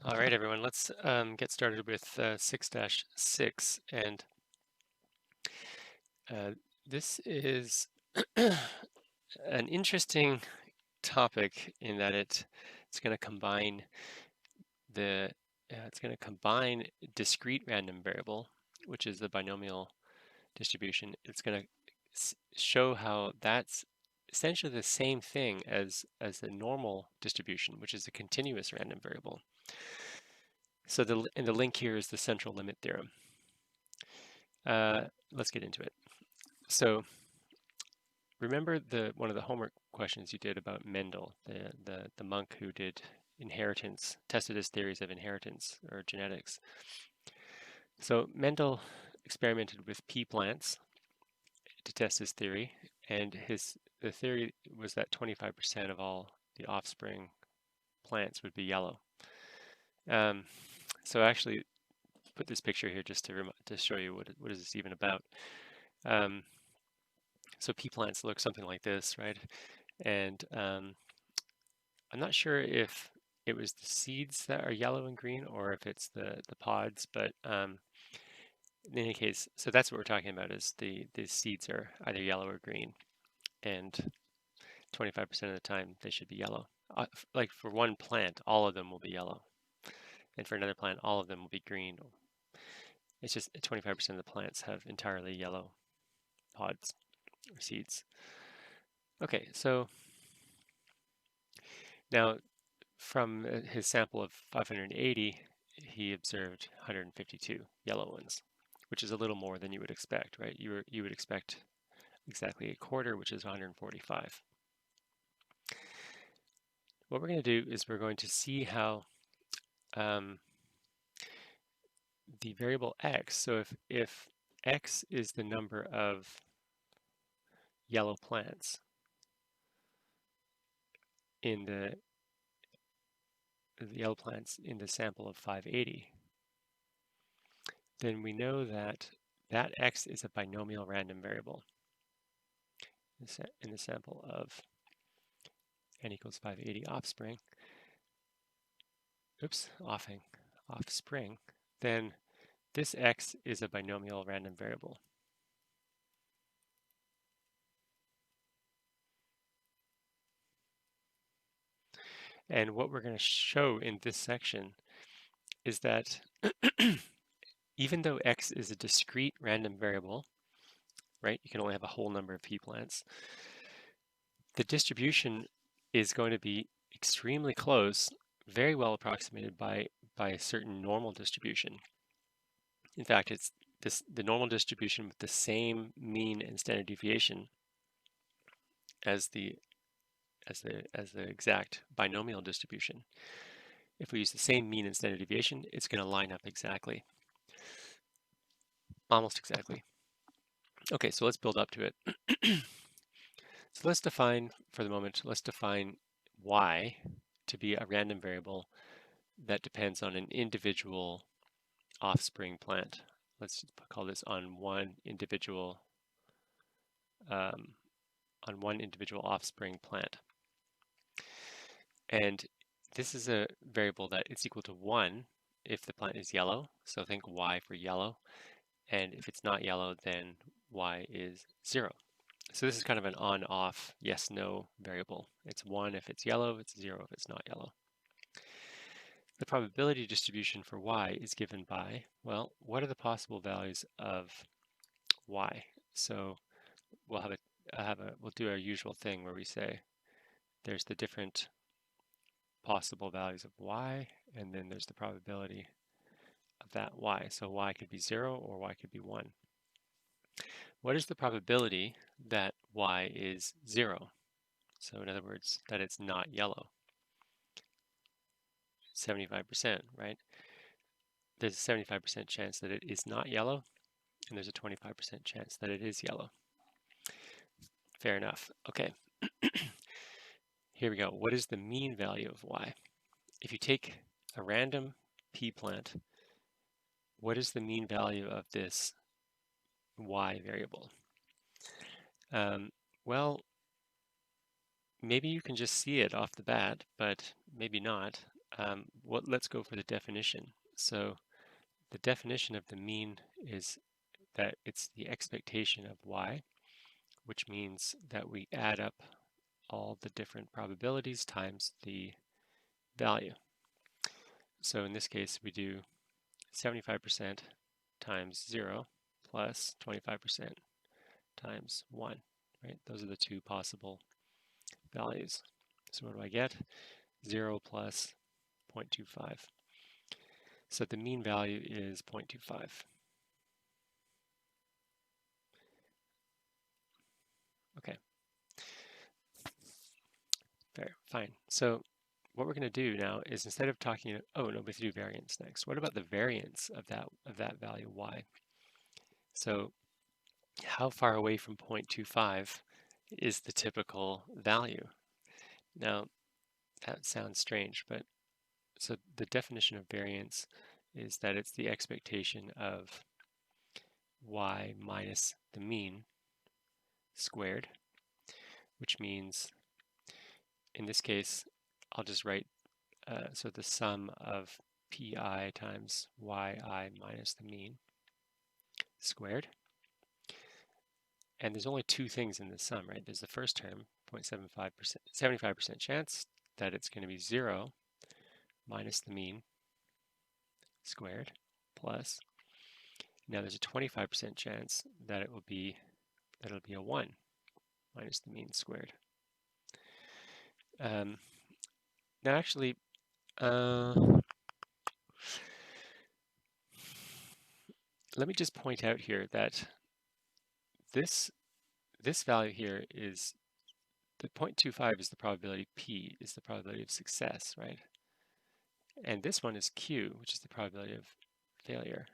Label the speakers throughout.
Speaker 1: All right, everyone, let's get started with 6-6. And uh, this is an interesting topic in that it's going to combine the it's going to combine discrete random variable, which is the binomial distribution. It's going to show how that's essentially the same thing as the normal distribution, which is a continuous random variable. So the link here is the central limit theorem. Let's get into it. So remember one of the homework questions you did about Mendel, the monk who did inheritance, tested his theories of inheritance or genetics. So Mendel experimented with pea plants to test his theory, and the theory was that 25% of all the offspring plants would be yellow. So I actually put this picture here just to show you what is this even about. So pea plants look something like this, right? And I'm not sure if it was the seeds that are yellow and green or if it's the pods, but in any case, so that's what we're talking about is the seeds are either yellow or green, and 25% of the time they should be yellow. Like for one plant, all of them will be yellow, and for another plant, all of them will be green. It's just 25% of the plants have entirely yellow pods or seeds. Okay, so now from his sample of 580, he observed 152 yellow ones, which is a little more than you would expect, right? You would expect exactly a quarter, which is 145. What we're going to do is we're going to see how um, the variable x, so if x is the number of yellow plants in the yellow plants in the sample of 580, then we know that that x is a binomial random variable in the sample of n equals 580 offspring, offspring, then this x is a binomial random variable. And what we're going to show in this section is that even though x is a discrete random variable, right, you can only have a whole number of pea plants, the distribution is going to be extremely close, very well approximated by a certain normal distribution. In fact, it's the normal distribution with the same mean and standard deviation as the exact binomial distribution. If we use the same mean and standard deviation, it's going to line up exactly, almost exactly. Okay, so let's build up to it. So let's define, for the moment, let's define y to be a random variable that depends on an individual offspring plant. Let's call this on one individual offspring plant. And this is a variable that is equal to 1 if the plant is yellow. So think y for yellow. And if it's not yellow, then y is 0. So this is kind of an on-off, yes-no variable. It's 1 if it's yellow, it's 0 if it's not yellow. The probability distribution for y is given by, well, what are the possible values of y? So we'll we'll do our usual thing where we say there's the different possible values of y, and then there's the probability of that y. So y could be 0 or y could be 1. What is the probability that y is 0? So in other words, that it's not yellow. 75%, right? There's a 75% chance that it is not yellow, and there's a 25% chance that it is yellow. Fair enough. Okay. Here we go. What is the mean value of y? If you take a random pea plant, what is the mean value of this y variable? Well, maybe you can just see it off the bat, but maybe not. let's go for the definition. So the definition of the mean is that it's the expectation of y, which means that we add up all the different probabilities times the value. So in this case, we do 75% times 0 plus 25% times 1, right? Those are the two possible values. So what do I get? 0 plus 0.25. So the mean value is 0.25. Okay, fair, fine. So what we're going to do now is instead of talking, oh no, we have to do variance next. What about the variance of that value y? So how far away from 0.25 is the typical value? Now that sounds strange, but so the definition of variance is that it's the expectation of y minus the mean squared, which means in this case, I'll just write, so the sum of pi times yi minus the mean squared. And there's only two things in the sum, right? There's the first term, 0.75%, 75% chance that it's going to be 0 minus the mean squared plus, now there's a 25% chance that it'll be a 1 minus the mean squared. Now actually, let me just point out here that this value here is the 0.25 is the probability p, is the probability of success, right? And this one is q, which is the probability of failure,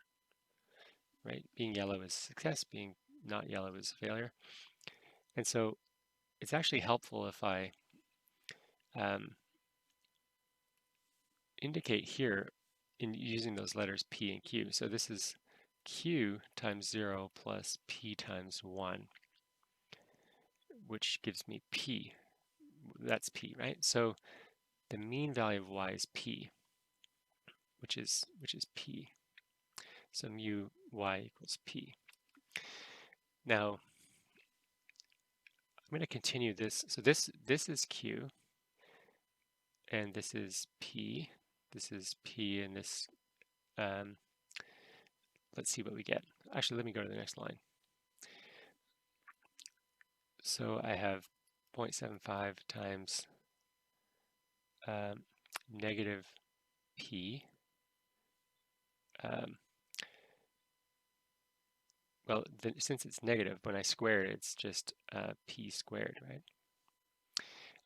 Speaker 1: right? Being yellow is success, being not yellow is failure. And so it's actually helpful if I indicate here in using those letters p and q. So this is q times 0 plus p times 1, which gives me p. That's p, right? So the mean value of y is p, which is p. So mu y equals p. Now I'm going to continue this. So this is q, and this is p. This is p, and this. Let's see what we get. Actually, let me go to the next line. So I have 0.75 times negative p. Well, since it's negative, when I square it, it's just p squared, right?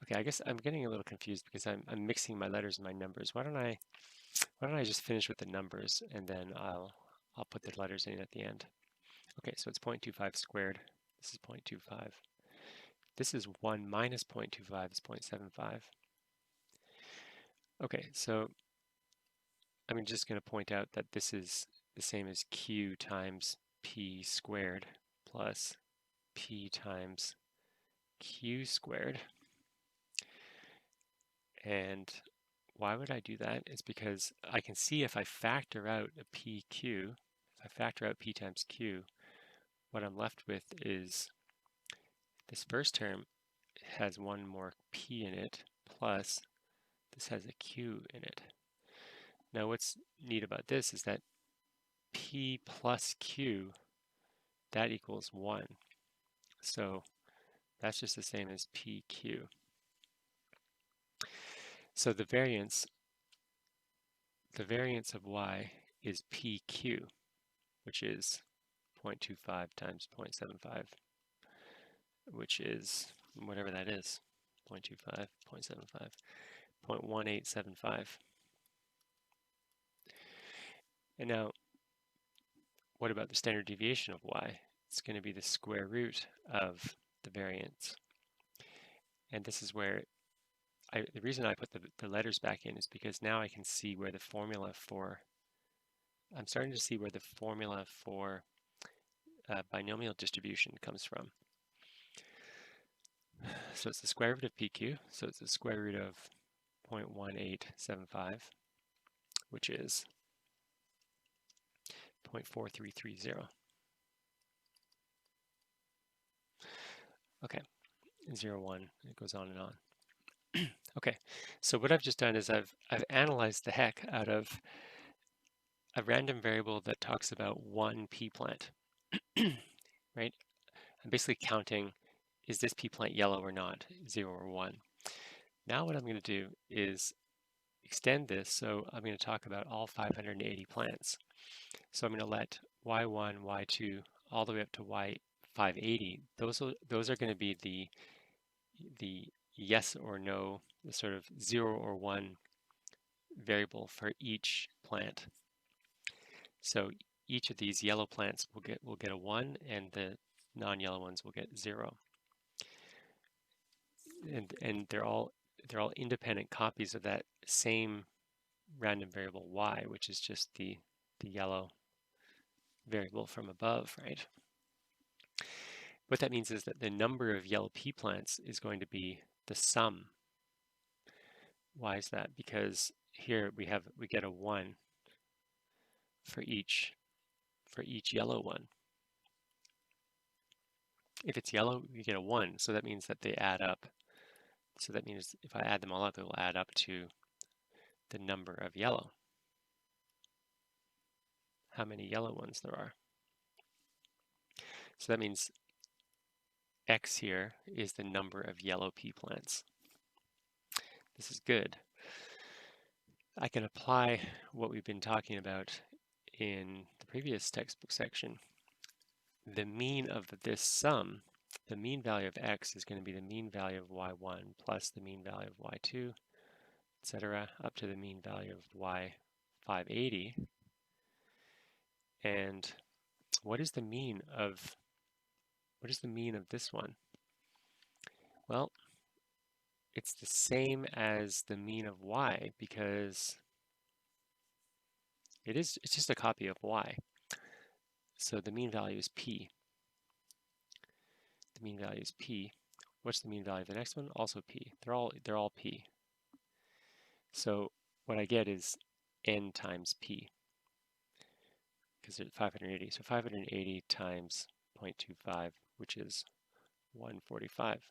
Speaker 1: Okay, I guess I'm getting a little confused because I'm mixing my letters and my numbers. Why don't I just finish with the numbers and then I'll put the letters in at the end. Okay, so it's 0.25 squared. This is 0.25. This is 1 minus 0.25 is 0.75. Okay, so I'm just going to point out that this is the same as q times p squared plus p times q squared. And why would I do that? It's because I can see if I factor out a pq, if I factor out p times q, what I'm left with is this first term has one more p in it, plus this has a q in it. Now what's neat about this is that p plus q, that equals 1. So that's just the same as pq. So the variance of y is pq, which is 0.25 times 0.75, which is whatever that is, 0.25, 0.75, 0.1875. And now, what about the standard deviation of y? It's going to be the square root of the variance. And this is where the reason I put the letters back in is because now I can see where the formula for, I'm starting to see where the formula for binomial distribution comes from. So it's the square root of pq, so it's the square root of 0.1875, which is 0.4330. Okay, 0, 1, it goes on and on. Okay, so what I've just done is I've analyzed the heck out of a random variable that talks about one pea plant, right? I'm basically counting, is this pea plant yellow or not, 0 or 1. Now what I'm going to do is extend this, so I'm going to talk about all 580 plants. So I'm going to let y1, y2, all the way up to y580. Those are going to be the yes or no, the sort of 0 or 1 variable for each plant. So each of these yellow plants will get a 1, and the non-yellow ones will get 0. And they're all independent copies of that same random variable y, which is just the yellow variable from above, right? What that means is that the number of yellow pea plants is going to be the sum. Why is that? Because here we get a 1 for each yellow one. If it's yellow, you get a 1, so that means that they add up. So that means if I add them all up, it will add up to the number of yellow. How many yellow ones there are. So that means X here is the number of yellow pea plants. This is good. I can apply what we've been talking about in the previous textbook section. The mean of this sum, the mean value of X is going to be the mean value of Y1 plus the mean value of Y2, etc., up to the mean value of Y580. And what is the mean of this one? Well, it's the same as the mean of y, because it's just a copy of y. So the mean value is p. The mean value is p. What's the mean value of the next one? Also p. They're all p. So what I get is n times p, because it's 580. So 580 times 0.25, which is 145.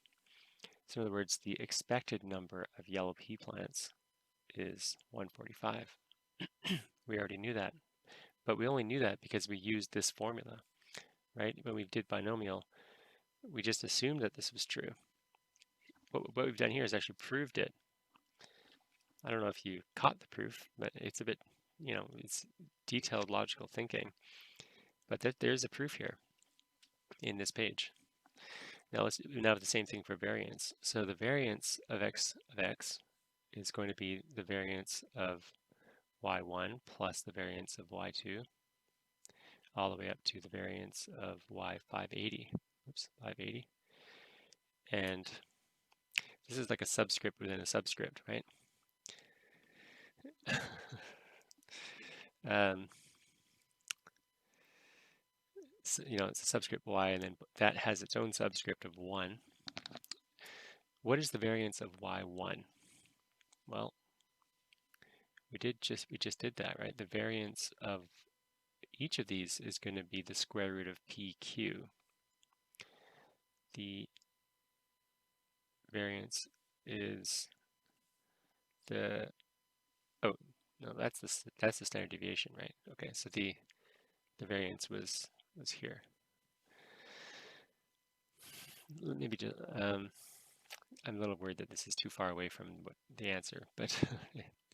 Speaker 1: So in other words, the expected number of yellow pea plants is 145. We already knew that, but we only knew that because we used this formula, right? When we did binomial, we just assumed that this was true. What we've done here is actually proved it. I don't know if you caught the proof, but it's a bit, it's detailed logical thinking. But there's a proof here in this page. Now let's have the same thing for variance. So the variance of x is going to be the variance of y1 plus the variance of y2, all the way up to the variance of y580. Oops, 580. And this is like a subscript within a subscript, right? So, it's a subscript y, and then that has its own subscript of 1. What is the variance of y1? Well, we just did that, right? The variance of each of these is going to be the square root of pq. The variance is the that's the standard deviation, right? Okay, so the variance was here. Maybe just I'm a little worried that this is too far away from the answer, but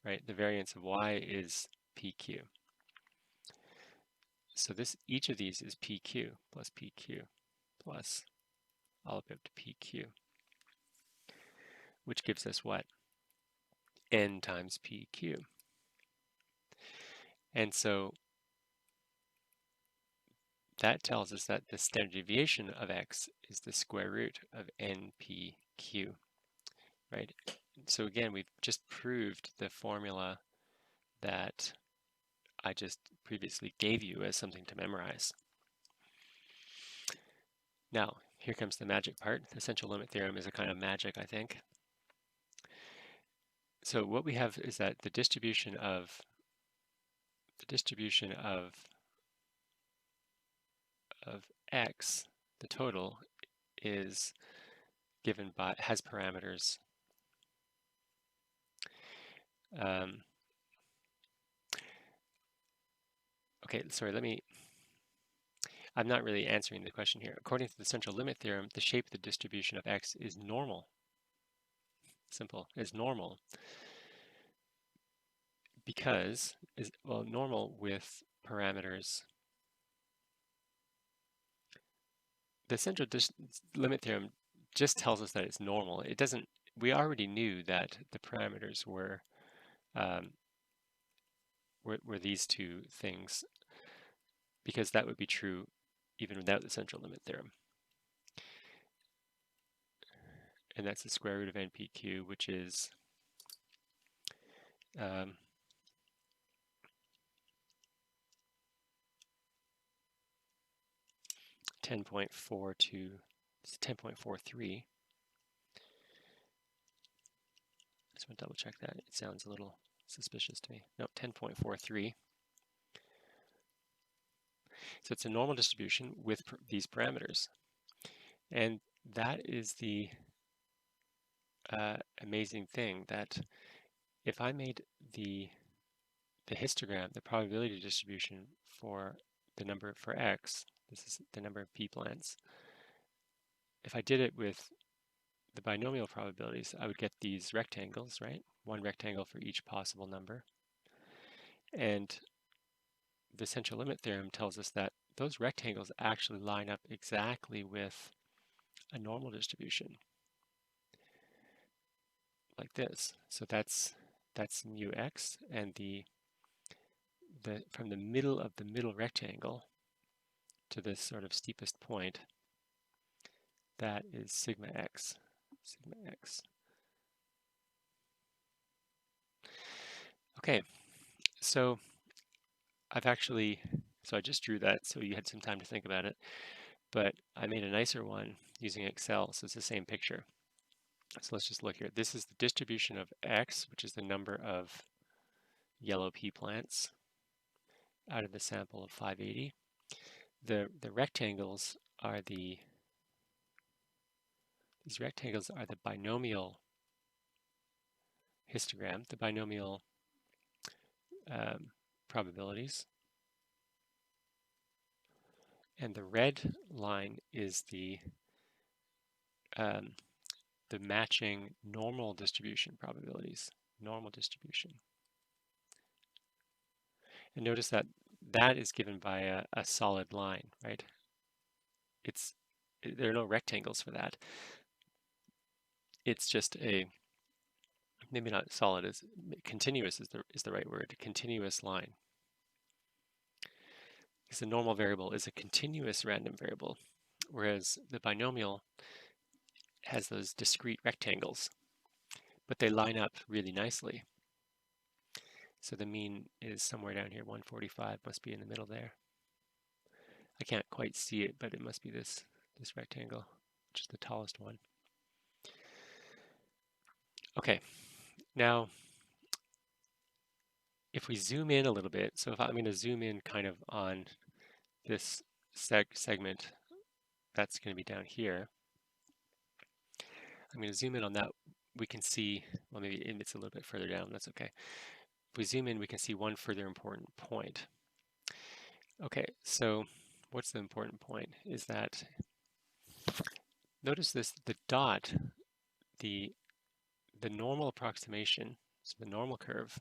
Speaker 1: right, the variance of y is pq. So each of these is pq plus all the way up to pq, which gives us what? N times pq. And so that tells us that the standard deviation of x is the square root of npq, right? So again, we've just proved the formula that I just previously gave you as something to memorize. Now, here comes the magic part. The essential limit theorem is a kind of magic, I think. So what we have is that the distribution of x, the total, is given by, has parameters. Okay, sorry, I'm not really answering the question here. According to the central limit theorem, the shape of the distribution of x is normal. Simple, is normal. Because, well, normal with parameters. The central limit theorem just tells us that it's normal. It doesn't, we already knew that the parameters were these two things, because that would be true even without the central limit theorem. And that's the square root of NPQ, which is 10.4 to 10.43. I just want to double check that. It sounds a little suspicious to me. No, 10.43. So it's a normal distribution with these parameters. And that is the amazing thing, that if I made the histogram, the probability distribution for the number for x, this is the number of p-plants, if I did it with the binomial probabilities, I would get these rectangles, right? One rectangle for each possible number. And the central limit theorem tells us that those rectangles actually line up exactly with a normal distribution, like this. So that's mu x, and from the middle of the middle rectangle to this sort of steepest point, that is sigma x. Sigma x. Okay, so I just drew that so you had some time to think about it, but I made a nicer one using Excel, so it's the same picture. So let's just look here. This is the distribution of x, which is the number of yellow pea plants out of the sample of 580. The rectangles are these rectangles are the binomial histogram, the binomial probabilities. And the red line is the matching normal distribution probabilities, normal distribution. And notice that that is given by a solid line, right? There are no rectangles for that. It's just maybe not solid, continuous is the right word, continuous line. Because the normal variable is a continuous random variable, whereas the binomial has those discrete rectangles, but they line up really nicely. So the mean is somewhere down here, 145, must be in the middle there. I can't quite see it, but it must be this rectangle, which is the tallest one. Okay, now if we zoom in a little bit, so if I'm going to zoom in kind of on this segment, that's going to be down here. I'm going to zoom in on that. We can see, well, maybe it's a little bit further down. That's okay. If we zoom in, we can see one further important point. Okay, so what's the important point is that, notice this, the dot, the normal approximation, so the normal curve,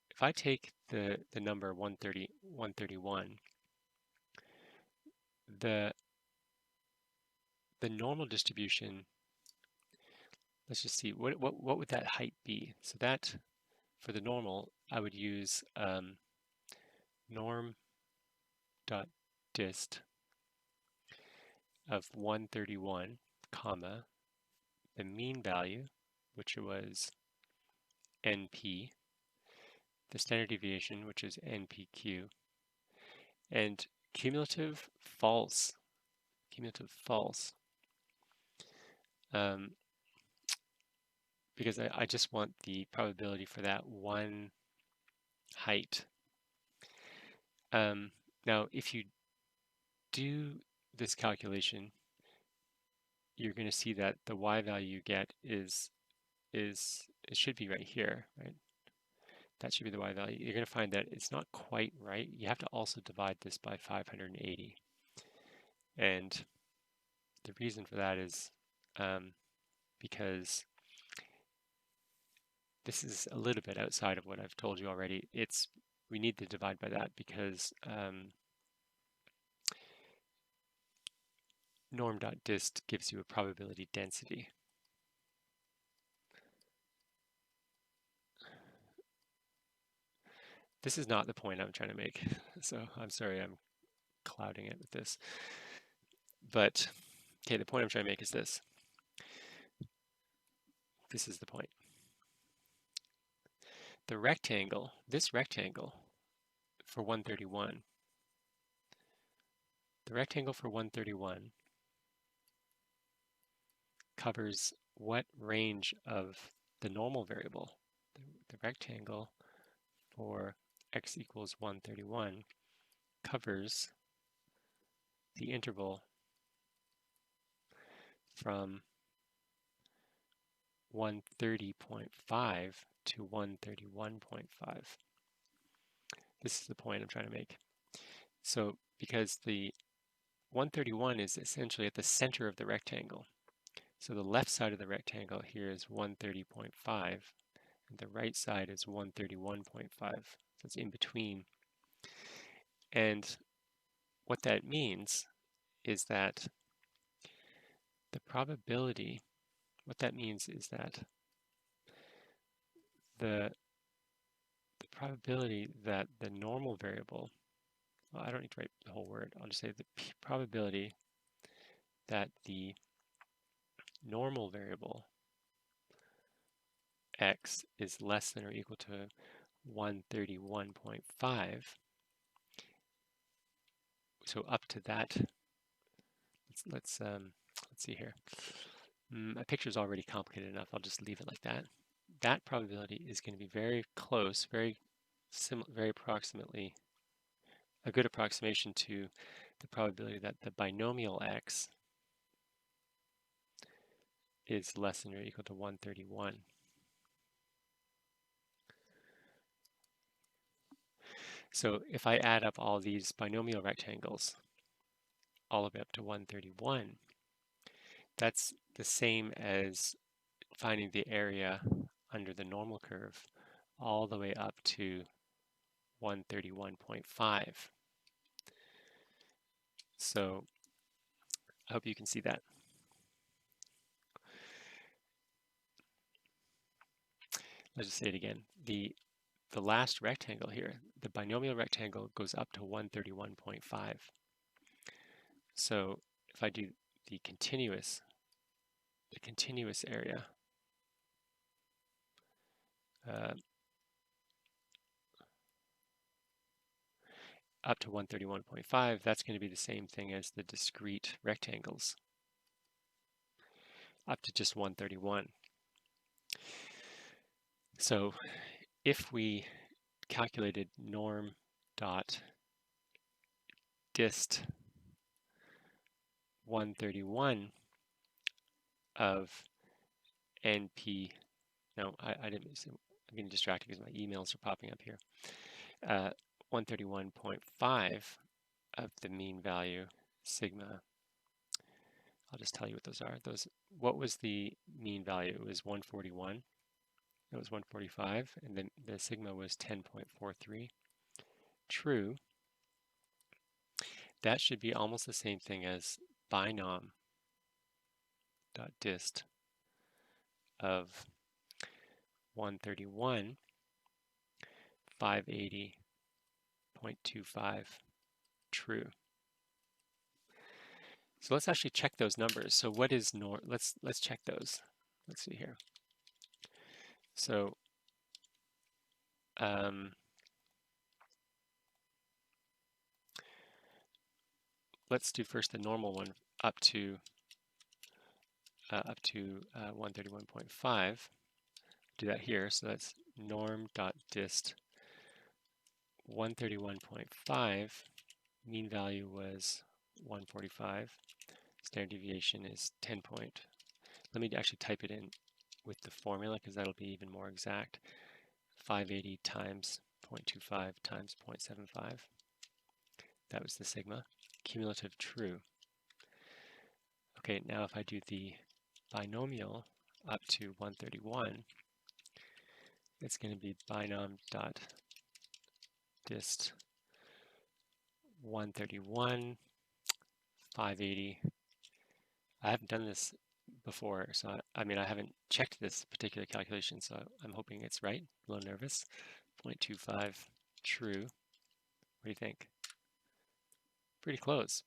Speaker 1: if I take the number 131, the normal distribution, let's just see, what would that height be? So that, for the normal, I would use norm dot dist of 131, comma, the mean value, which was NP, the standard deviation, which is NPQ, and cumulative false. because I just want the probability for that one height. Now, if you do this calculation, you're going to see that the y value you get is it should be right here, right? That should be the y value. You're going to find that it's not quite right. You have to also divide this by 580. And the reason for that is because this is a little bit outside of what I've told you already. We need to divide by that because norm.dist gives you a probability density. This is not the point I'm trying to make, so I'm sorry I'm clouding it with this. But, okay, the point I'm trying to make is this. This is the point. The rectangle, this rectangle for 131, the rectangle for 131 covers what range of the normal variable? The rectangle for x equals 131 covers the interval from 130.5 to 131.5. This is the point I'm trying to make. So because the 131 is essentially at the center of the rectangle. So the left side of the rectangle here is 130.5 and the right side is 131.5. So it's in between. And what that means is that the probability, what that means is that the probability that the normal variable, well, I don't need to write the whole word, I'll just say the probability that the normal variable x is less than or equal to 131.5. So up to that, let's see here. My picture is already complicated enough. I'll just leave it like that. That probability is going to be very close, very approximately a good approximation to the probability that the binomial x is less than or equal to 131. So if I add up all these binomial rectangles all the way up to 131, that's the same as finding the area under the normal curve all the way up to 131.5. So I hope you can see that. Let's just say it again. The last rectangle here, the binomial rectangle goes up to 131.5. So if I do the continuous area, up to 131.5, that's going to be the same thing as the discrete rectangles up to just 131. So if we calculated norm dot dist 131 of NP, no, I didn't, I'm getting distracted because my emails are popping up here. 131.5 of the mean value sigma. I'll just tell you what those are. What was the mean value? It was 141. It was 145, and then the sigma was 10.43. True. That should be almost the same thing as binom.dist of 131, 580.25 true. So let's actually check those numbers. So what is norm? Let's check those. Let's see here. So let's do first the normal one up to 131.5. do that here. So that's norm.dist 131.5. Mean value was 145. Standard deviation is 10 point. Let me actually type it in with the formula because that'll be even more exact. 580 times 0.25 times 0.75. That was the sigma. Cumulative true. Okay, now if I do the binomial up to 131, it's going to be binom.dist 131, 580. I haven't done this before, so I mean I haven't checked this particular calculation, so I'm hoping it's right. A little nervous. 0.25 true. What do you think? Pretty close.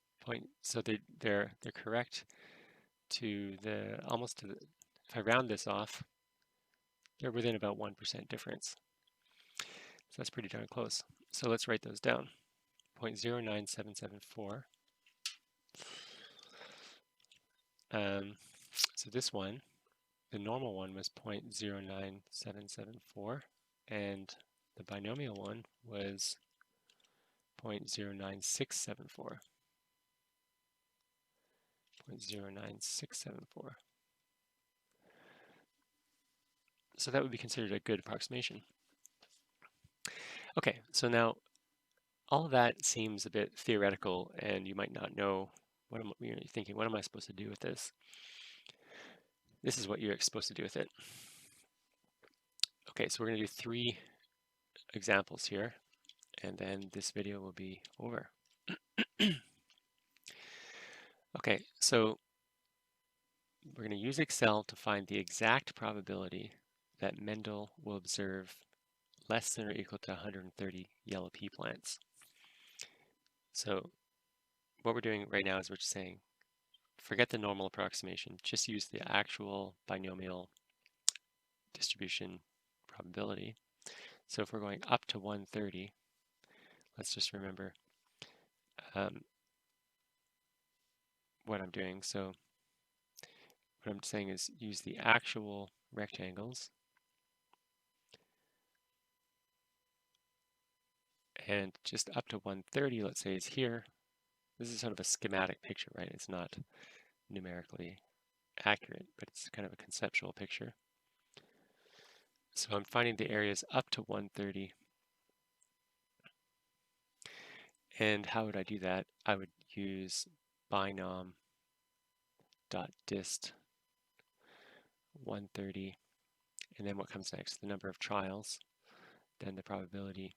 Speaker 1: So they're correct to the almost to the. If I round this off, they're within about 1% difference. So that's pretty darn close. So let's write those down. 0.09774. So this one, the normal one was 0.09774, and the binomial one was 0.09674. 0.09674. So that would be considered a good approximation. Okay, so now all of that seems a bit theoretical, and you might not know you're thinking, what am I supposed to do with this? This is what you're supposed to do with it. Okay, so we're going to do 3 examples here, and then this video will be over. Okay, so we're going to use Excel to find the exact probability that Mendel will observe less than or equal to 130 yellow pea plants. So what we're doing right now is we're just saying, forget the normal approximation, just use the actual binomial distribution probability. So if we're going up to 130, let's just remember what I'm doing. So what I'm saying is use the actual rectangles and just up to 130, let's say, is here. This is sort of a schematic picture, right? It's not numerically accurate, but it's kind of a conceptual picture. So I'm finding the areas up to 130. And how would I do that? I would use binom.dist 130, and then what comes next? The number of trials, then the probability,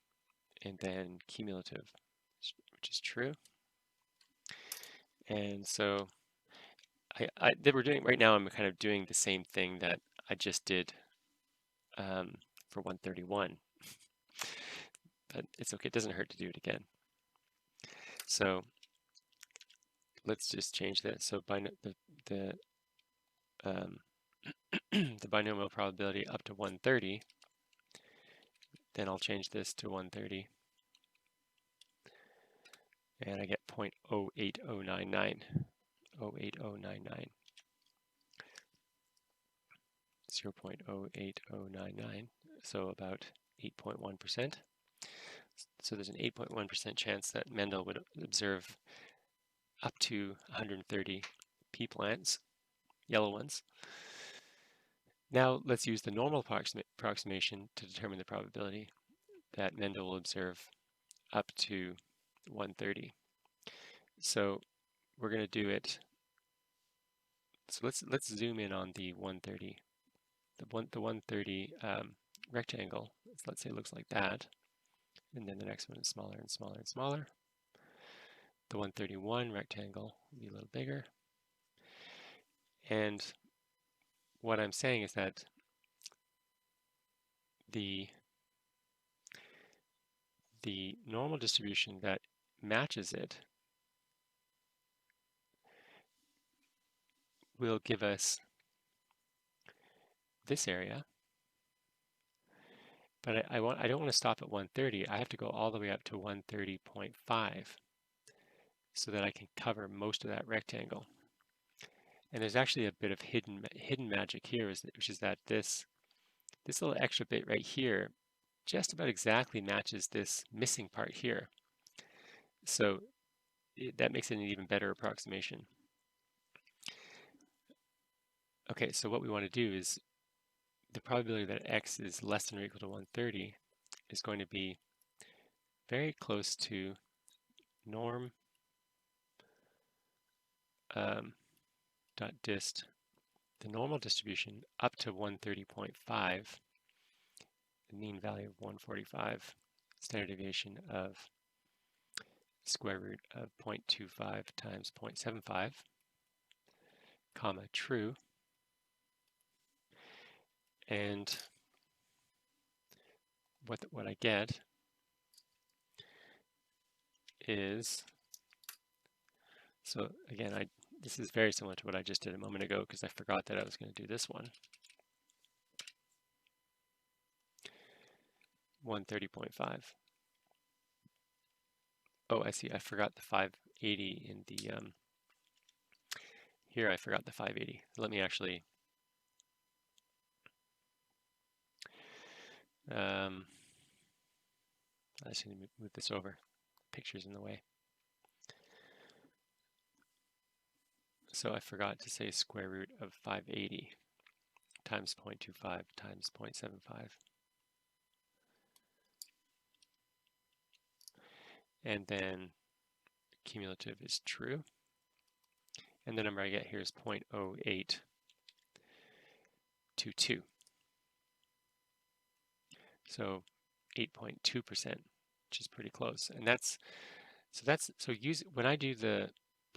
Speaker 1: and then cumulative, which is true. And so that we're doing right now, I'm kind of doing the same thing that I just did for 131, but it's okay, it doesn't hurt to do it again. So let's just change that. So the binomial probability up to 130, then I'll change this to 130, and I get 0.08099. 0.08099. 0.08099, so about 8.1%. So there's an 8.1% chance that Mendel would observe up to 130 pea plants, yellow ones. Now let's use the normal approximation to determine the probability that Mendel will observe up to 130. So we're going to do it. So let's zoom in on the 130. The 130 rectangle. Let's say it looks like that, and then the next one is smaller and smaller and smaller. The 131 rectangle will be a little bigger. And what I'm saying is that the normal distribution that matches it will give us this area. But I don't want to stop at 130. I have to go all the way up to 130.5 so that I can cover most of that rectangle. And there's actually a bit of hidden magic here, which is that this this little extra bit right here just about exactly matches this missing part here. So that makes it an even better approximation. Okay, so what we want to do is the probability that x is less than or equal to 130 is going to be very close to norm dot dist, the normal distribution up to 130.5, the mean value of 145, standard deviation of square root of 0.25 times 0.75, comma, true. And what I get is, so again, this is very similar to what I just did a moment ago because I forgot that I was going to do this one. 130.5. Oh, I see. I forgot the 580 in the here. I forgot the 580. Let me actually I just need to move this over. Picture's in the way. So I forgot to say square root of 580 times 0.25 times 0.75. And then cumulative is true. And the number I get here is 0.0822. So 8.2%, which is pretty close. And when I do the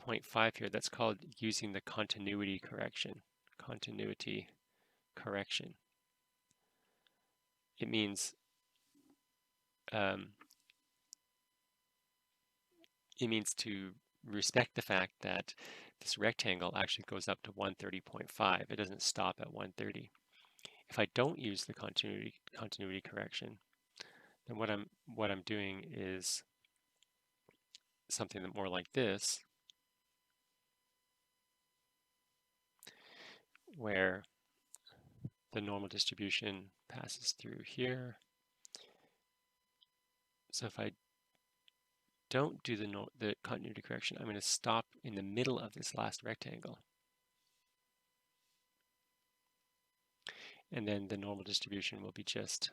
Speaker 1: 0.5 here, that's called using the continuity correction. Continuity correction. It means to respect the fact that this rectangle actually goes up to 130.5. It doesn't stop at 130. If I don't use the continuity correction, then what I'm doing is something that more like this, where the normal distribution passes through here. So if I don't do the continuity correction, I'm going to stop in the middle of this last rectangle. And then the normal distribution will be just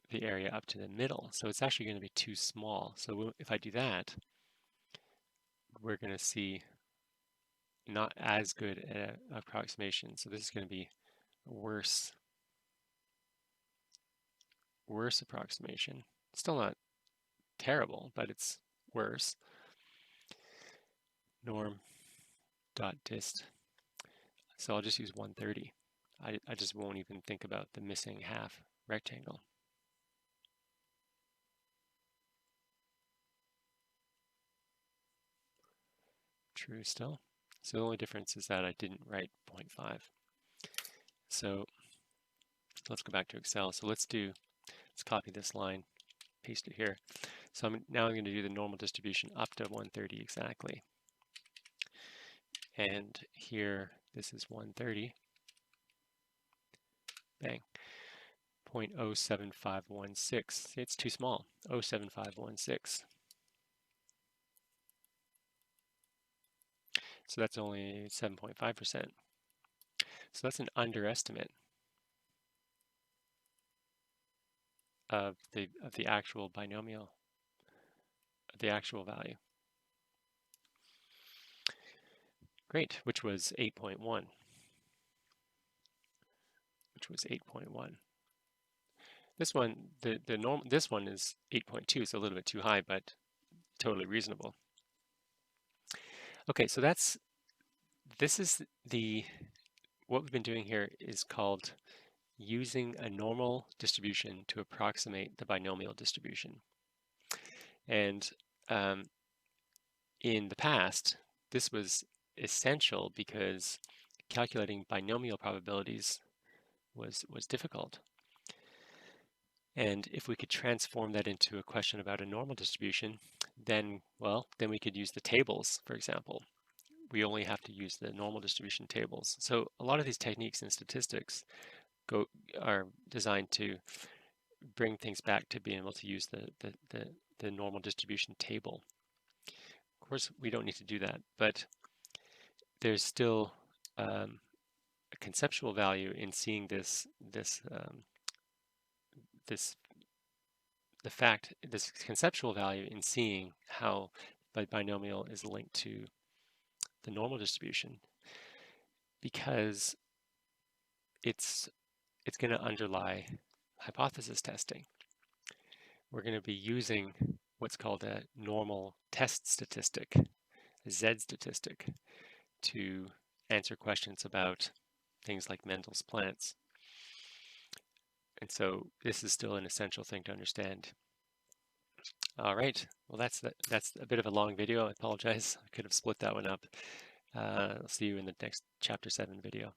Speaker 1: the area up to the middle. So it's actually going to be too small. So if I do that, we're going to see not as good an approximation. So this is going to be a worse approximation. Still not terrible, but it's worse. Norm dot dist. So I'll just use 130. I just won't even think about the missing half rectangle. True still. So the only difference is that I didn't write 0.5. So let's go back to Excel. So let's copy this line, paste it here. So now I'm going to do the normal distribution up to 130 exactly. And here, this is 130. Bang. 0.07516. It's too small. 0.7516. So that's only 7.5%. So that's an underestimate of the actual binomial, of the actual value. Great, which was 8.1. This one, this one is 8.2, so a little bit too high, but totally reasonable. Okay, so what we've been doing here is called using a normal distribution to approximate the binomial distribution. And in the past, this was essential because calculating binomial probabilities was difficult. And if we could transform that into a question about a normal distribution, then we could use the tables, for example. We only have to use the normal distribution tables. So a lot of these techniques in statistics are designed to bring things back to being able to use the normal distribution table. Of course, we don't need to do that, but there's still a conceptual value in seeing this conceptual value in seeing how the binomial is linked to the normal distribution, because it's going to underlie hypothesis testing. We're going to be using what's called a normal test statistic, a Z statistic, to answer questions about things like Mendel's plants. And so this is still an essential thing to understand. All right, well that's a bit of a long video. I apologize. I could have split that one up. I'll see you in the next chapter 7 video.